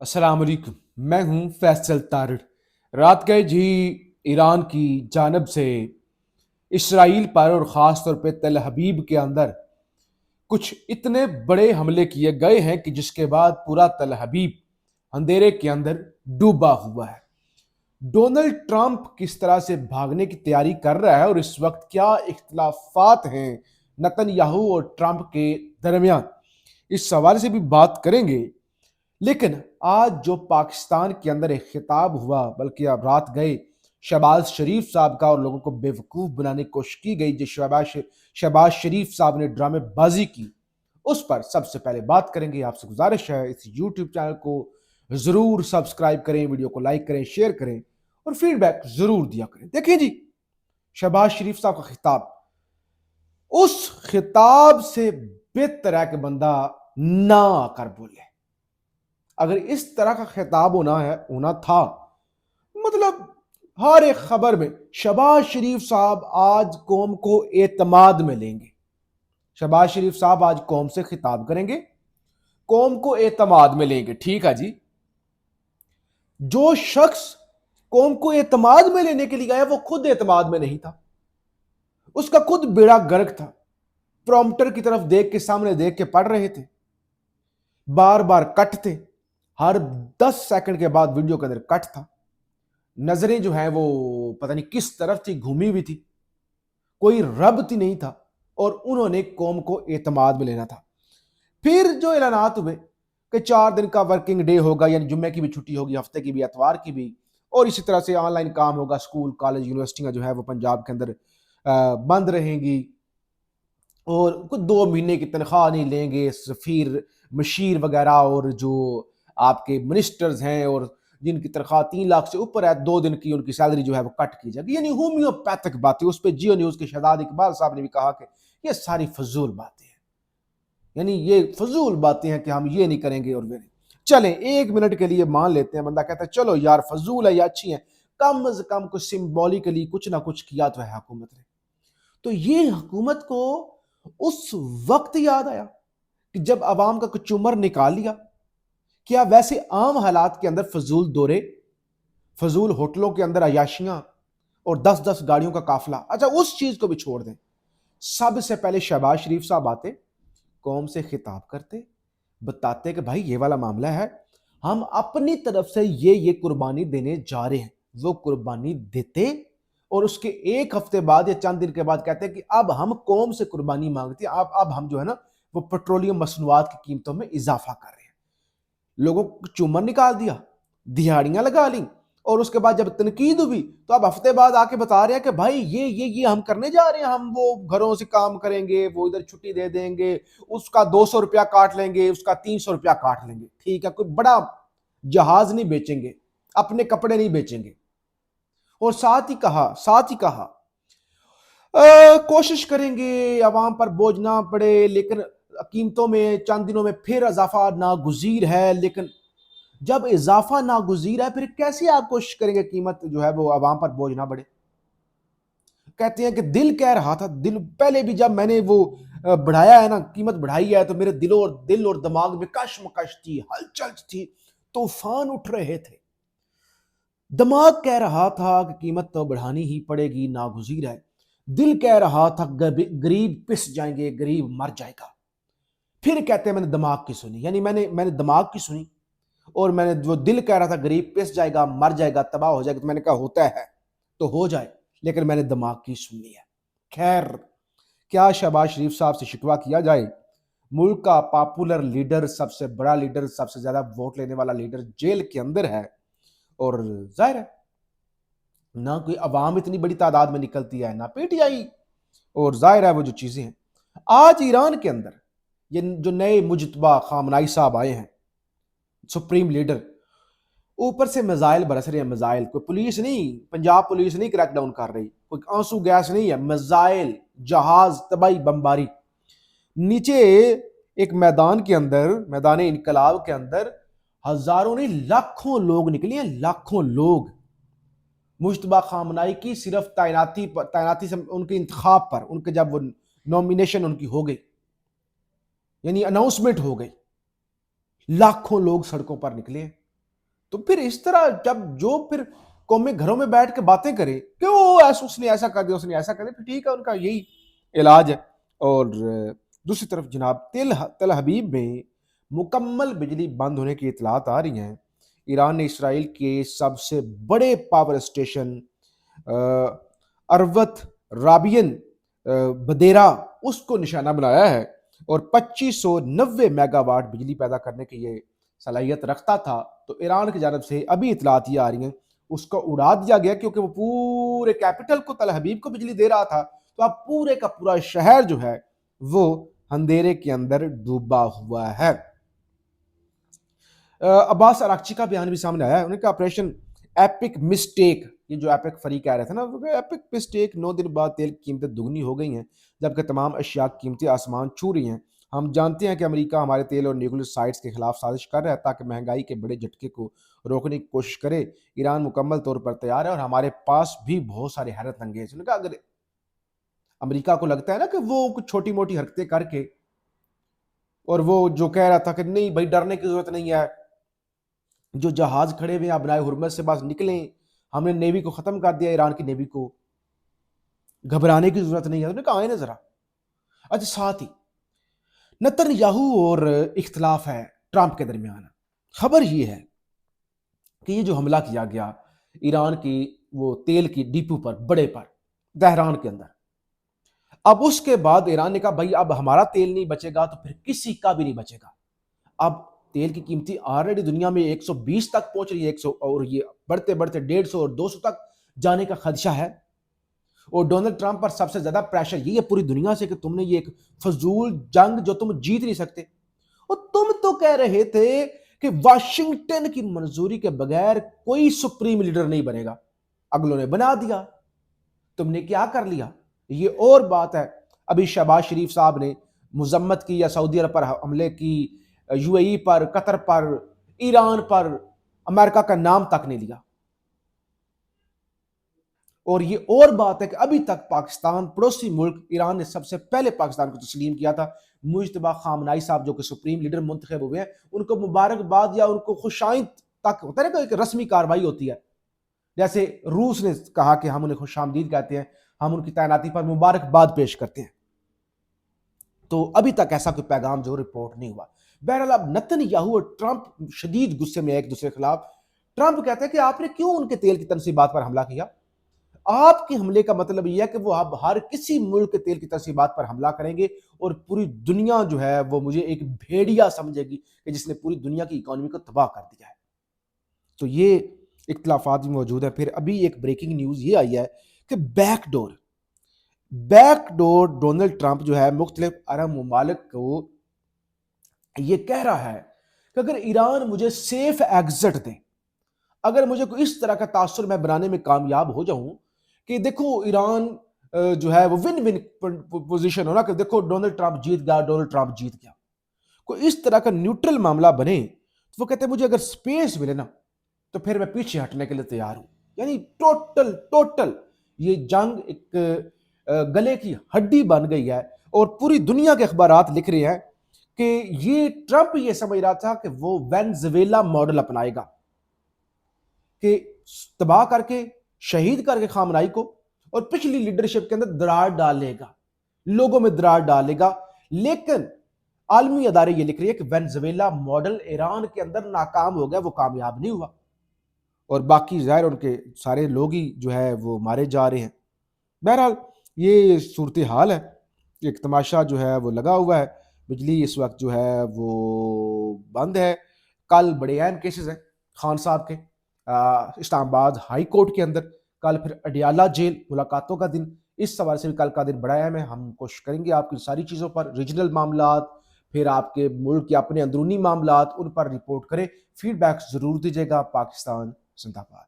अस्सलाम वालेकुम। मैं हूं फैसल तारड़। रात गए जी ईरान की जानब से इसराइल पर और ख़ास तौर पे तल हबीब के अंदर कुछ इतने बड़े हमले किए गए हैं कि जिसके बाद पूरा तल हबीब अंधेरे के अंदर डूबा हुआ है। डोनाल्ड ट्रंप किस तरह से भागने की तैयारी कर रहा है और इस वक्त क्या इख्तलाफात हैं नेतन्याहू और ट्रंप के दरमियान, इस सवाल से भी बात करेंगे। लेकिन आज जो पाकिस्तान के अंदर एक खिताब हुआ, बल्कि अब रात गए शहबाज शरीफ साहब का, और लोगों को बेवकूफ़ बनाने की कोशिश की गई जो शहबाज शरीफ साहब ने ड्रामेबाजी की, उस पर सबसे पहले बात करेंगे। आपसे गुजारिश है इस यूट्यूब चैनल को ज़रूर सब्सक्राइब करें, वीडियो को लाइक करें, शेयर करें और फीडबैक ज़रूर दिया करें। देखिए जी, शहबाज शरीफ साहब का खिताब, उस खिताब से बेहतर है कि बंदा ना आकर बोले। अगर इस तरह का खिताब होना था, मतलब हर एक खबर में शहबाज शरीफ साहब आज कौम को एतमाद में लेंगे। शहबाज शरीफ साहब आज कौम से खिताब करेंगे, कौम को एतमाद में लेंगे। ठीक है जी, जो शख्स कौम को एतमाद में लेने के लिए गया वो खुद एतमाद में नहीं था, उसका खुद बेड़ा गर्क था। प्रॉम्प्टर की तरफ देख के, सामने देख के पढ़ रहे थे, बार बार कट थे, हर 10 सेकंड के बाद वीडियो के अंदर कट था। नजरें जो है वो पता नहीं किस तरफ थी, घूमी हुई थी, कोई रब्त ही नहीं था, और उन्होंने कौम को एतमाद में लेना था। फिर जो ऐलानात हुए कि 4 दिन का वर्किंग डे होगा, यानी जुम्मे की भी छुट्टी होगी, हफ्ते की भी, एतवार की भी, और इसी तरह से ऑनलाइन काम होगा, स्कूल कॉलेज यूनिवर्सिटियां जो है वो पंजाब के अंदर बंद रहेंगी, और कुछ 2 महीने की तनख्वाह नहीं लेंगे सफीर मशीर वगैरह, और जो आपके मिनिस्टर्स हैं और जिनकी तनख्वाह 3 लाख से ऊपर है, 2 दिन की उनकी सैलरी जो है वो कट की जाएगी। यानी होम्योपैथिक बातें। उस पर जियो न्यूज़ के शहजाद इकबाल साहब ने भी कहा कि ये सारी फजूल बातें हैं, यानी ये फजूल बातें हैं कि हम ये नहीं करेंगे और वे नहीं। चलें, 1 मिनट के लिए मान लेते हैं, बंदा कहता है चलो यार फजूल है या अच्छी है, कम अज कम कुछ सिंबॉलिकली कुछ ना कुछ किया तो है हुकूमत ने। तो ये हुकूमत को उस वक्त याद आया कि जब अवाम का कुछ उमर निकाल लिया। क्या वैसे आम हालात के अंदर फजूल दौरे, फजूल होटलों के अंदर अयाशियां और 10-10 गाड़ियों का काफिला, अच्छा उस चीज को भी छोड़ दें। सबसे पहले शहबाज शरीफ साहब आते, कौम से खिताब करते, बताते कि भाई ये वाला मामला है, हम अपनी तरफ से ये कुर्बानी देने जा रहे हैं। वो कुर्बानी देते और उसके 1 हफ्ते बाद या चंद दिन के बाद कहते हैं कि अब हम कौम से कुर्बानी मांगते हैं, अब हम जो है ना वो पेट्रोलियम मसनूआत की कीमतों में इजाफा कर रहे हैं। लोगों को चूमर निकाल दिया, दिहाड़ियां लगा ली, और उसके बाद जब तनकीद हुई तो अब हफ्ते बाद आके बता रहे हैं कि भाई ये हम करने जा रहे हैं, हम वो घरों से काम करेंगे, वो इधर छुट्टी दे देंगे, उसका 200 रुपया काट लेंगे, उसका 300 रुपया काट लेंगे। ठीक है, कोई बड़ा जहाज नहीं बेचेंगे, अपने कपड़े नहीं बेचेंगे। और साथ ही कहा कोशिश करेंगे अवाम पर बोझ ना पड़े, लेकिन कीमतों में चंद दिनों में फिर इजाफा नागुजीर है। लेकिन जब इजाफा नागुजीर है, फिर कैसे आप कोशिश करेंगे कीमत जो है वो अवाम पर बोझ ना बढ़े। कहते हैं कि दिल कह रहा था, दिल पहले भी जब मैंने वो बढ़ाया है ना, कीमत बढ़ाई है, तो मेरे दिल और दिमाग में कशमकश थी, हलचल थी, तूफान उठ रहे थे। दिमाग कह रहा था कि कीमत तो बढ़ानी ही पड़ेगी, नागुजीर है। दिल कह रहा था गरीब पिस जाएंगे, गरीब मर जाएगा। फिर कहते हैं मैंने दिमाग की सुनी, यानी मैंने दिमाग की सुनी, और मैंने जो दिल कह रहा था गरीब पिस जाएगा, मर जाएगा, तबाह हो जाएगा, तो मैंने कहा होता है तो हो जाए, लेकिन मैंने दिमाग की सुनी है। खैर, क्या शहबाज शरीफ साहब से शिकवा किया जाए? मुल्क का पॉपुलर लीडर, सबसे बड़ा लीडर, सबसे ज्यादा वोट लेने वाला लीडर जेल के अंदर है, और जाहिर है ना कोई अवाम इतनी बड़ी तादाद में निकलती है, ना पीटीआई, और जाहिर है वो जो चीजें हैं। आज ईरान के अंदर ये जो नए मुजतबा खामनाई साहब आए हैं, सुप्रीम लीडर, ऊपर से मिसाइल बरस रहे हैं। मिसाइल, कोई पुलिस नहीं, पंजाब पुलिस नहीं क्रैकडाउन कर रही, कोई आंसू गैस नहीं है, मिसाइल, जहाज, तबाही, बमबारी। नीचे एक मैदान के अंदर, मैदान इनकलाब के अंदर हजारों नहीं लाखों लोग निकले हैं, लाखों लोग मुश्तबा खामनाई की सिर्फ तैनाती से उनके इंतखाब पर, उनके जब वो नॉमिनेशन उनकी हो गई, यानी अनाउंसमेंट हो गई, लाखों लोग सड़कों पर निकले। تو پھر اس طرح جب جو پھر قومیں گھروں میں بیٹھ کے باتیں کریں کہ وہ ایسا اس نے ایسا کر دیا، اس نے ایسا کر دیا، پھر ٹھیک ہے، ان کا یہی علاج ہے۔ اور دوسری طرف جناب تل حبیب میں مکمل بجلی بند ہونے کی اطلاعات آ رہی ہیں۔ ایران نے اسرائیل کے سب سے بڑے پاور اسٹیشن اروت رابین بدیرا اس کو نشانہ بنایا ہے، اور 2590 میگا واٹ بجلی پیدا کرنے کی یہ صلاحیت رکھتا تھا۔ تو ایران کی جانب سے ابھی اطلاعات یہ آ رہی ہیں اس کو اڑا دیا گیا، کیونکہ وہ پورے کیپٹل کو تل حبیب کو بجلی دے رہا تھا، تو اب پورے کا پورا شہر جو ہے وہ اندھیرے کے اندر ڈوبا ہوا ہے۔ عباس اراغچی کا بیان بھی سامنے آیا ہے، انہوں نے کہا آپریشن ایپک مسٹیک، یہ جو ایپک فریق کہہ رہے تھے نا، ایپک مسٹیک 9 دن بعد تیل کی قیمتیں دگنی ہو گئی ہیں، جبکہ تمام اشیاء کی قیمتیں آسمان چھو رہی ہیں۔ ہم جانتے ہیں کہ امریکہ ہمارے تیل اور نیوکلیر سائٹس کے خلاف سازش کر رہا ہے تاکہ مہنگائی کے بڑے جھٹکے کو روکنے کی کوشش کرے۔ ایران مکمل طور پر تیار ہے اور ہمارے پاس بھی بہت سارے حیرت انگیز۔ انہوں نے کہا اگر امریکہ کو لگتا ہے نا کہ وہ کچھ چھوٹی موٹی حرکتیں کر کے، اور وہ جو کہہ رہا تھا کہ نہیں بھائی ڈرنے کی ضرورت نہیں ہے، جو جہاز کھڑے ہوئے ہیں ابنائے حرمت سے باز نکلیں، ہم نے نیوی کو ختم کر دیا، ایران کی نیوی کو گھبرانے کی ضرورت نہیں ہے۔ انہوں نے کہا آئیں نا ذرا۔ اچھا، ساتھ ہی نتن یاہو اور اختلاف ہے ٹرمپ کے درمیان۔ خبر یہ ہے کہ یہ جو حملہ کیا گیا ایران کی وہ تیل کی ڈیپو پر، بڑے پر، تہران کے اندر، اب اس کے بعد ایران نے کہا بھائی اب ہمارا تیل نہیں بچے گا تو پھر کسی کا بھی نہیں بچے گا۔ اب تیل کی قیمتی آلریڈی دنیا میں 120 تک پہنچ رہی ہے، 100، اور یہ بڑھتے بڑھتے 150 اور 200 تک جانے کا خدشہ ہے۔ اور ڈونلڈ ٹرمپ پر سب سے زیادہ پریشر یہی ہے پوری دنیا سے کہ تم نے یہ ایک فضول جنگ جو تم جیت نہیں سکتے، اور تم تو کہہ رہے تھے کہ واشنگٹن کی منظوری کے بغیر کوئی سپریم لیڈر نہیں بنے گا، اگلوں نے بنا دیا، تم نے کیا کر لیا؟ یہ اور بات ہے۔ ابھی شہباز شریف صاحب نے مذمت کی یا سعودی عرب پر حملے کی، یو اے ای پر، قطر پر، ایران پر، امریکہ کا نام تک نہیں لیا۔ اور یہ اور بات ہے کہ ابھی تک پاکستان پڑوسی ملک ایران نے سب سے پہلے پاکستان کو تسلیم کیا تھا۔ مجتبیٰ خامنائی صاحب جو کہ سپریم لیڈر منتخب ہوئے ہیں، ان کو مبارکباد یا ان کو خوشائند تک ہوتا ہے کہ ایک رسمی کارروائی ہوتی ہے، جیسے روس نے کہا کہ ہم انہیں خوش آمدید کہتے ہیں، ہم ان کی تعیناتی پر مبارکباد پیش کرتے ہیں۔ تو ابھی تک ایسا کوئی پیغام جو رپورٹ نہیں ہوا۔ بہرحال اب نتن یاہو اور ٹرمپ شدید غصے میں ایک دوسرے کے خلاف۔ ٹرمپ کہتے ہیں کہ آپ نے کیوں ان کے تیل کی تنصیبات پر حملہ کیا؟ آپ کے حملے کا مطلب یہ ہے کہ وہ اب ہر کسی ملک کے تیل کی تنصیبات پر حملہ کریں گے، اور پوری دنیا جو ہے وہ مجھے ایک بھیڑیا سمجھے گی کہ جس نے پوری دنیا کی اکانومی کو تباہ کر دیا ہے۔ تو یہ اختلافات بھی موجود ہیں۔ پھر ابھی ایک بریکنگ نیوز یہ آئی ہے کہ بیک ڈور ڈونلڈ ٹرمپ جو ہے مختلف عرب ممالک کو یہ کہہ رہا ہے کہ اگر ایران مجھے سیف ایگزٹ دے، اگر مجھے کوئی اس طرح کا تاثر میں بنانے میں کامیاب ہو جاؤں کہ دیکھو ایران جو ہے وہ ون ون پوزیشن ہونا کہ دیکھو ڈونلڈ ٹرمپ جیت گیا، کوئی اس طرح کا نیوٹرل معاملہ بنے، تو وہ کہتے ہیں مجھے اگر سپیس ملے نا تو پھر میں پیچھے ہٹنے کے لیے تیار ہوں۔ یعنی ٹوٹل یہ جنگ ایک گلے کی ہڈی بن گئی ہے، اور پوری دنیا کے اخبارات لکھ رہے ہیں کہ یہ ٹرمپ یہ سمجھ رہا تھا کہ وہ وینزویلا ماڈل اپنائے گا، کہ تباہ کر کے شہید کر کے خامنائی کو، اور پچھلی لیڈرشپ کے اندر دراڑ ڈالے گا، لوگوں میں دراڑ ڈالے گا۔ لیکن عالمی ادارے یہ لکھ رہی ہے کہ وینزویلا ماڈل ایران کے اندر ناکام ہو گیا، وہ کامیاب نہیں ہوا، اور باقی ظاہر ان کے سارے لوگ ہی جو ہے وہ مارے جا رہے ہیں۔ بہرحال یہ صورتحال ہے، ایک تماشا جو ہے وہ لگا ہوا ہے۔ بجلی اس وقت جو ہے وہ بند ہے۔ کل بڑے اہم کیسز ہیں خان صاحب کے، اسلام آباد ہائی کورٹ کے اندر، کل پھر اڈیالہ جیل، ملاقاتوں کا دن، اس حوالے سے بھی کل کا دن بڑا اہم ہے۔ ہم کوشش کریں گے آپ کی ساری چیزوں پر، ریجنل معاملات، پھر آپ کے ملک کے اپنے اندرونی معاملات، ان پر رپورٹ کریں۔ فیڈ بیک ضرور دیجیے گا۔ پاکستان زندہ باد۔